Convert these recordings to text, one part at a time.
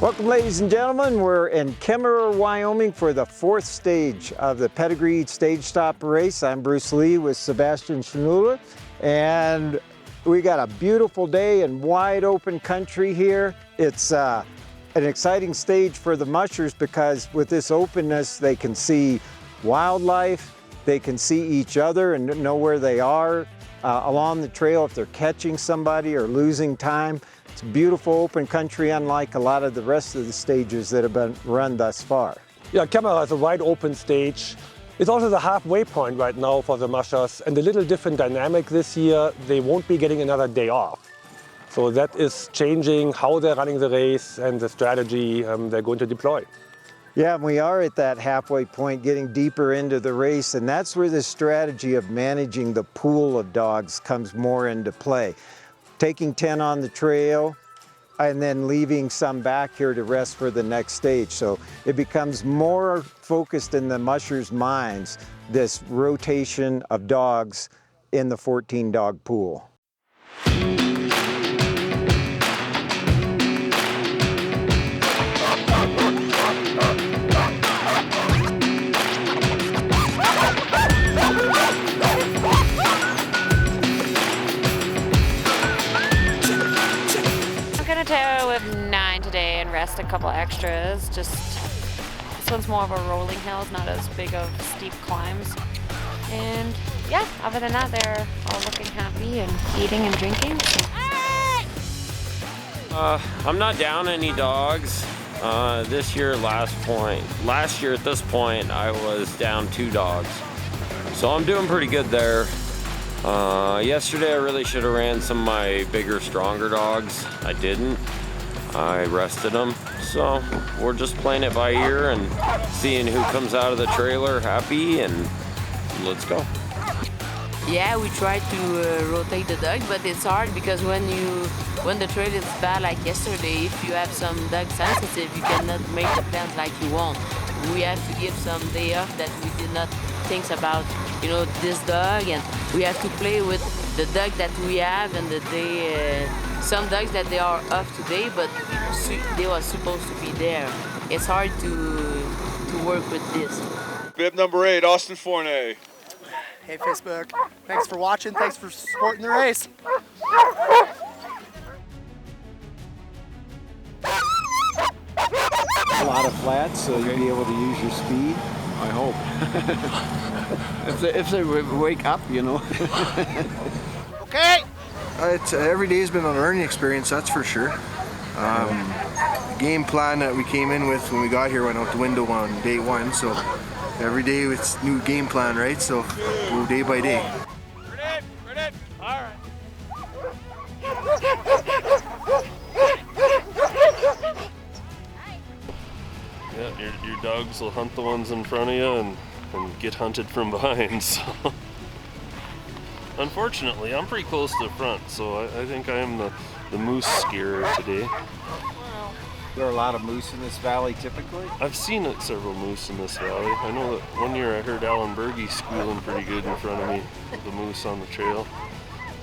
Welcome, ladies and gentlemen. We're in Kemmerer, Wyoming for the 4th stage of the Pedigree Stage Stop race. I'm Bruce Lee with Sebastian Schnuller, and we got a beautiful day in wide open country here. It's an exciting stage for the mushers because with this openness, they can see wildlife, they can see each other and know where they are along the trail if they're catching somebody or losing time. It's beautiful open country, unlike a lot of the rest of the stages that have been run thus far. Yeah, Kemmerer is a wide open stage. It's also the halfway point right now for the mushers, and a little different dynamic this year. They won't be getting another day off. So that is changing how they're running the race and the strategy they're going to deploy. Yeah, and we are at that halfway point, getting deeper into the race, and that's where the strategy of managing the pool of dogs comes more into play. Taking 10 on the trail and then leaving some back here to rest for the next stage. So it becomes more focused in the mushers' minds, this rotation of dogs in the 14-dog pool. With 9 today and rest a couple extras. Just this one's more of a rolling hill, it's not as big of steep climbs. And yeah, other than that, they're all looking happy and eating and drinking. I'm not down any dogs. This year, last year at this point, I was down 2 dogs. So I'm doing pretty good there. Yesterday I really should have ran some of my bigger, stronger dogs. I didn't. I rested them. So we're just playing it by ear and seeing who comes out of the trailer happy, and let's go. Yeah, we try to rotate the dogs, but it's hard because when the trail is bad like yesterday, if you have some dog sensitive, you cannot make the plans like you want. We have to give some day off that we did not think about, this dog, and we have to play with the dog that we have and the day. Some dogs that they are off today, but they were supposed to be there. It's hard to work with this. Bib number 8, Austin Fournay. Hey Facebook, thanks for watching, thanks for supporting the race. A lot of flats, so you'll be able to use your speed. I hope. if they wake up, Okay. Every day's been a learning experience, that's for sure. The game plan that we came in with when we got here went out the window on day 1, so every day it's new game plan, right? So go day by day. Ready? All right. Yeah, your dogs will hunt the ones in front of you and get hunted from behind, so. Unfortunately, I'm pretty close to the front, so I think I am the moose scarer today. There are a lot of moose in this valley typically. I've seen several moose in this valley. I know that one year I heard Alan Berge squealing pretty good in front of me with the moose on the trail.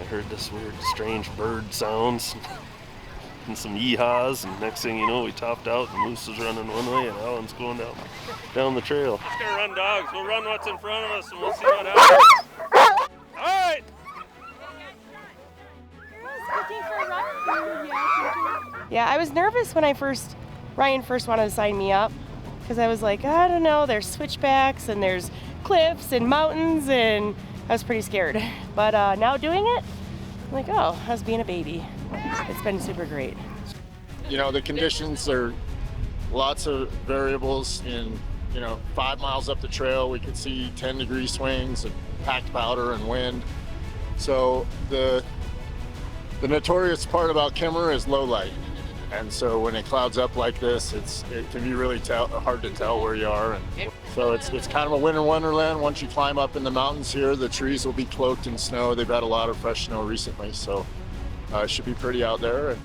I heard this weird, strange bird sounds and some yee-haws, and next thing you know, we topped out, the moose is running one way and Alan's going down the trail. Just gonna run dogs. We'll run what's in front of us and we'll see what happens. All right. Yeah, I was nervous when Ryan first wanted to sign me up, because I was like, I don't know, there's switchbacks and there's cliffs and mountains, and I was pretty scared. But now doing it, I'm like, oh, I was being a baby. It's been super great. The conditions are lots of variables. In 5 miles up the trail, we could see 10-degree swings and packed powder and wind. So the notorious part about Kemmerer is low light. And so when it clouds up like this, it can be really hard to tell where you are. And so it's kind of a winter wonderland. Once you climb up in the mountains here, the trees will be cloaked in snow. They've had a lot of fresh snow recently, so it should be pretty out there.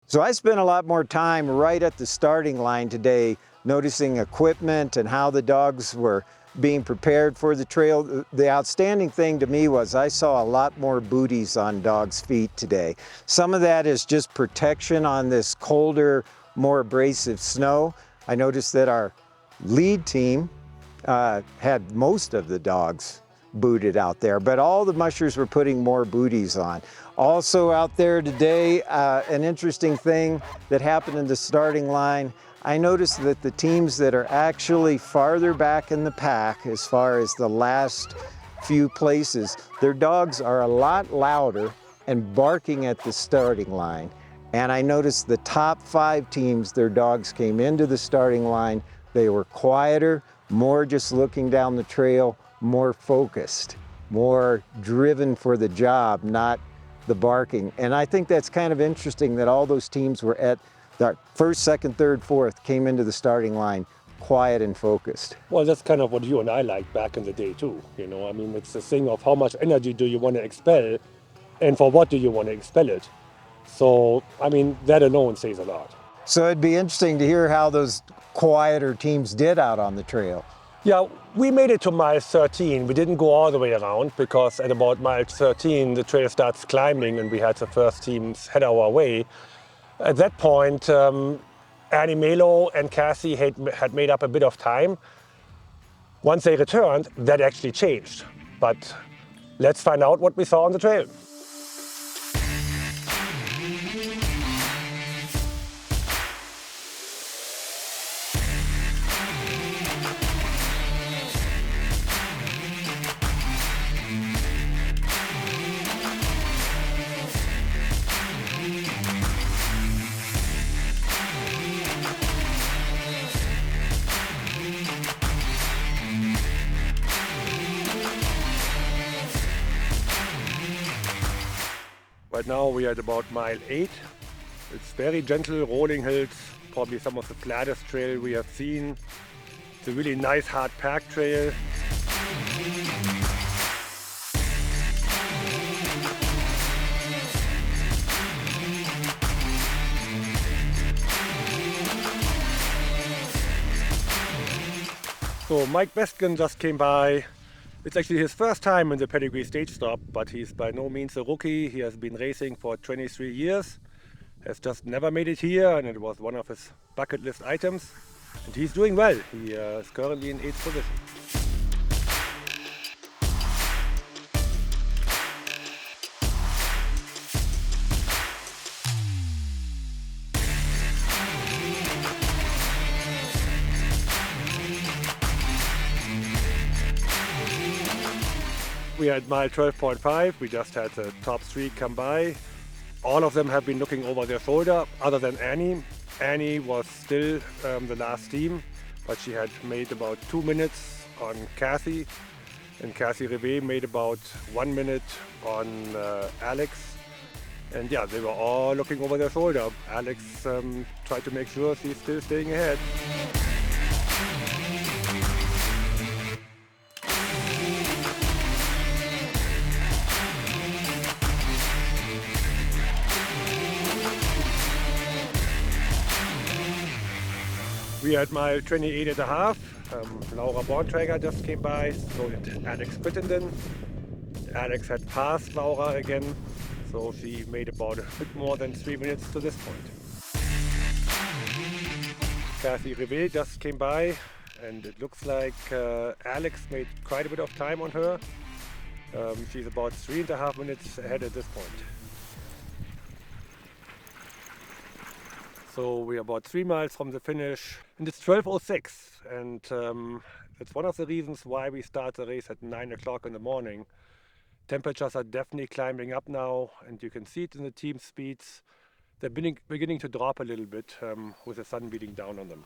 So I spent a lot more time right at the starting line today noticing equipment and how the dogs were being prepared for the trail. The outstanding thing to me was I saw a lot more booties on dogs' feet today. Some of that is just protection on this colder, more abrasive snow. I noticed that our lead team had most of the dogs booted out there, but all the mushers were putting more booties on. Also out there today, an interesting thing that happened in the starting line, I noticed that the teams that are actually farther back in the pack, as far as the last few places, their dogs are a lot louder and barking at the starting line. And I noticed the top 5 teams, their dogs came into the starting line, they were quieter, more just looking down the trail, more focused, more driven for the job, not the barking. And I think that's kind of interesting that all those teams were at the first, second, third, fourth, came into the starting line quiet and focused. Well, that's kind of what you and I liked back in the day too. You know, I mean, it's a thing of how much energy do you want to expel and for what do you want to expel it. So, I mean, that alone says a lot. So it'd be interesting to hear how those quieter teams did out on the trail. Yeah, we made it to mile 13. We didn't go all the way around because at about mile 13, the trail starts climbing and we had the first teams head our way. At that point, Annie Melo and Cassie had made up a bit of time. Once they returned, that actually changed. But let's find out what we saw on the trail. Right now we are at about mile 8. It's very gentle rolling hills, probably some of the flattest trail we have seen. It's a really nice hard packed trail. So Mike Bestgen just came by. It's actually his first time in the Pedigree stage stop, but he's by no means a rookie. He has been racing for 23 years, has just never made it here, and it was one of his bucket list items. And he's doing well. He is currently in 8th position. We are at mile 12.5. We just had the top 3 come by. All of them have been looking over their shoulder, other than Annie. Annie was still the last team, but she had made about 2 minutes on Kathy. And Kathy Rivet made about 1 minute on Alex. And yeah, they were all looking over their shoulder. Alex tried to make sure she's still staying ahead. We are at mile 28.5. Laura Bornträger just came by, so did Alex Crittenden. Alex had passed Laura again, so she made about a bit more than 3 minutes to this point. Kathy Rivet just came by, and it looks like Alex made quite a bit of time on her. She's about 3.5 minutes ahead at this point. So we're about 3 miles from the finish, and it's 12:06, and it's one of the reasons why we start the race at 9 o'clock in the morning. Temperatures are definitely climbing up now, and you can see it in the team speeds. They're beginning to drop a little bit with the sun beating down on them.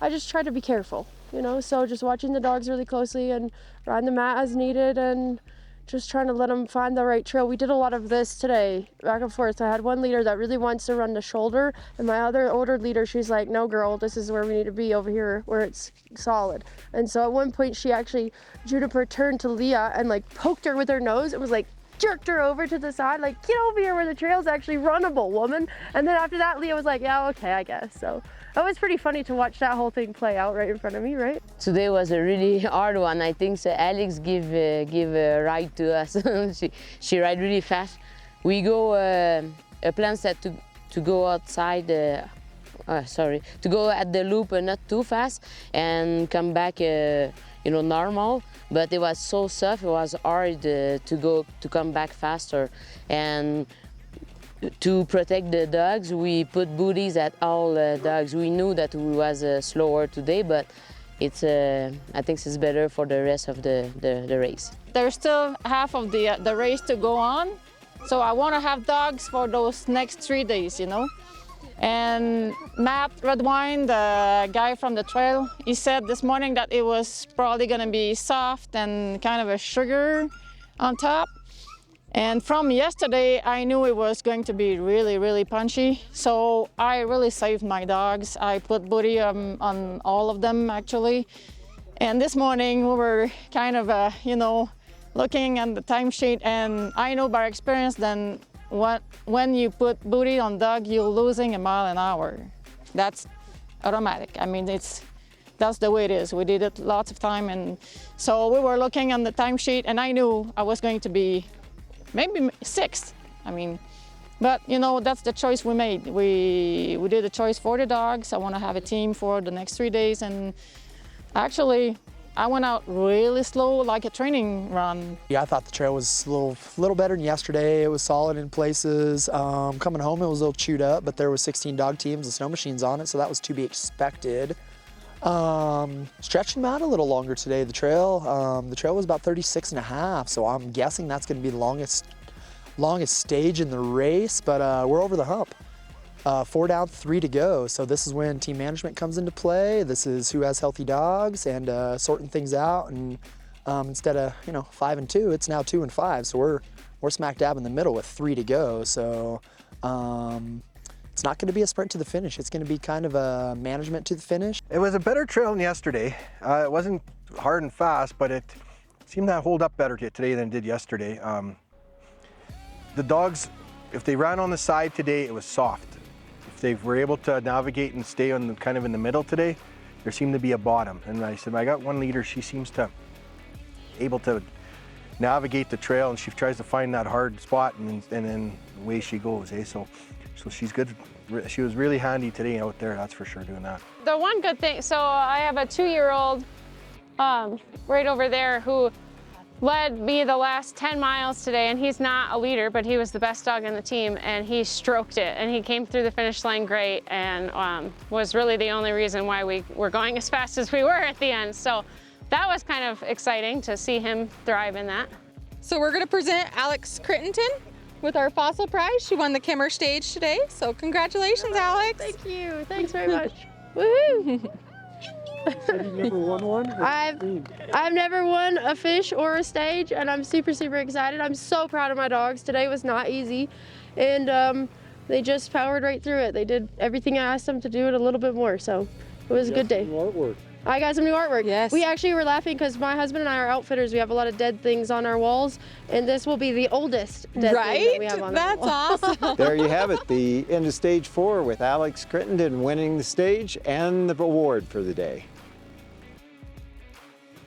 I just try to be careful, you know, so just watching the dogs really closely and riding the mat as needed and just trying to let them find the right trail. We did a lot of this today, back and forth. I had one leader that really wants to run the shoulder, and my other older leader, she's like, no girl, this is where we need to be, over here where it's solid. And so at one point she actually, Juniper turned to Leah and like poked her with her nose and was like, jerked her over to the side, like, get over here where the trail's actually runnable, woman. And then after that, Leah was like, yeah, okay, I guess. So it was pretty funny to watch that whole thing play out right in front of me, right? Today was a really hard one. I think so Alex give a ride to us. she ride really fast. We go a plan set to go outside. To go at the loop not too fast and come back, normal. But it was so soft. It was hard to come back faster. And to protect the dogs, we put booties at all dogs. We knew that we was slower today, but it's I think it's better for the rest of the race. There's still half of the race to go on, so I want to have dogs for those next 3 days, And Matt Redwine, the guy from the trail, he said this morning that it was probably going to be soft and kind of a sugar on top. And from yesterday, I knew it was going to be really, really punchy. So I really saved my dogs. I put booty on all of them, actually. And this morning, we were kind of, looking at the timesheet. And I know by experience then when you put booty on dog, you're losing a mile an hour. That's automatic. I mean, that's the way it is. We did it lots of time. And so we were looking on the timesheet, and I knew I was going to be maybe 6th. I mean, but that's the choice we made. We did a choice for the dogs. I want to have a team for the next 3 days, and actually I went out really slow, like a training run. Yeah, I thought the trail was a little better than yesterday. It was solid in places. Coming home, it was a little chewed up, but there was 16 dog teams and snow machines on it, so that was to be expected. Stretching them out a little longer today. The trail was about 36.5, so I'm guessing that's going to be the longest stage in the race, but we're over the hump. 4 down, 3 to go. So this is when team management comes into play. This is who has healthy dogs and sorting things out. And instead of 5 and 2, it's now 2 and 5. So we're smack dab in the middle with 3 to go. So it's not going to be a sprint to the finish. It's going to be kind of a management to the finish. It was a better trail than yesterday. It wasn't hard and fast, but it seemed to hold up better today than it did yesterday. The dogs, if they ran on the side today, it was soft. If they were able to navigate and stay on kind of in the middle today, there seemed to be a bottom. And I said, I got one leader, she seems to able to navigate the trail, and she tries to find that hard spot, and then away she goes. So she's good. She was really handy today out there, that's for sure, doing that. The one good thing, so I have a 2-year-old right over there who led me the last 10 miles today, and he's not a leader, but he was the best dog on the team, and he stroked it, and he came through the finish line great, and was really the only reason why we were going as fast as we were at the end. So that was kind of exciting to see him thrive in that. So we're going to present Alex Crittenton with our Fossil Prize. She won the Kimmer stage today, so congratulations, Alex. Thank you. Thanks very much. Woohoo! You've never won one? I've never won a fish or a stage, and I'm super, super excited. I'm so proud of my dogs. Today was not easy, and they just powered right through it. They did everything I asked them to do and a little bit more, so it was a good day. Artwork. I got some new artwork. Yes. We actually were laughing because my husband and I are outfitters. We have a lot of dead things on our walls, and this will be the oldest dead thing that we have on our wall. That's awesome. There you have it, the end of stage 4 with Alex Crittenton winning the stage and the award for the day.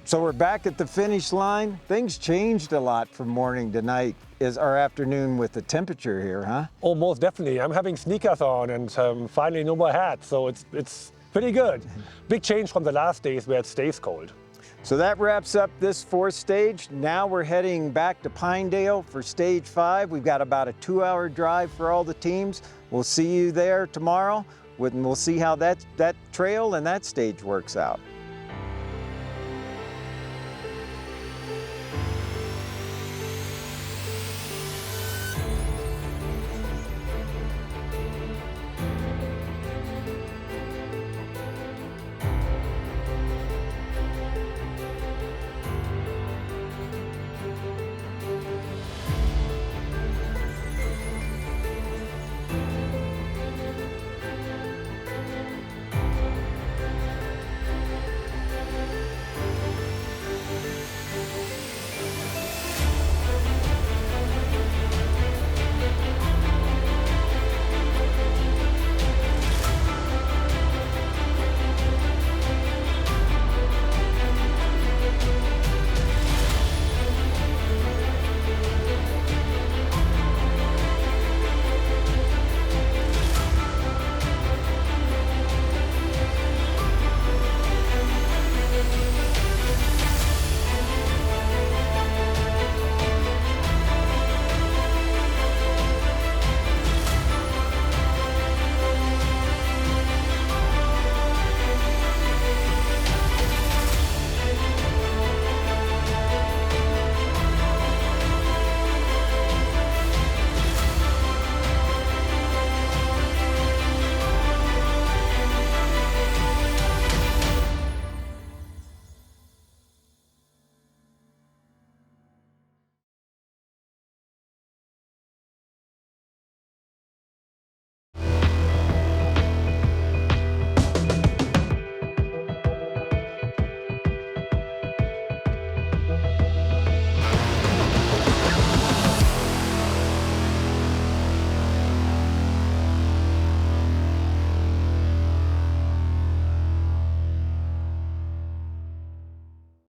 So we're back at the finish line. Things changed a lot from morning to night, our afternoon with the temperature here, huh? Oh, most definitely. I'm having sneakers on and finally no more hats, so it's pretty good. Big change from the last days where it stays cold. So that wraps up this 4th stage. Now we're heading back to Pinedale for stage 5. We've got about a 2-hour drive for all the teams. We'll see you there tomorrow, and we'll see how that trail and that stage works out.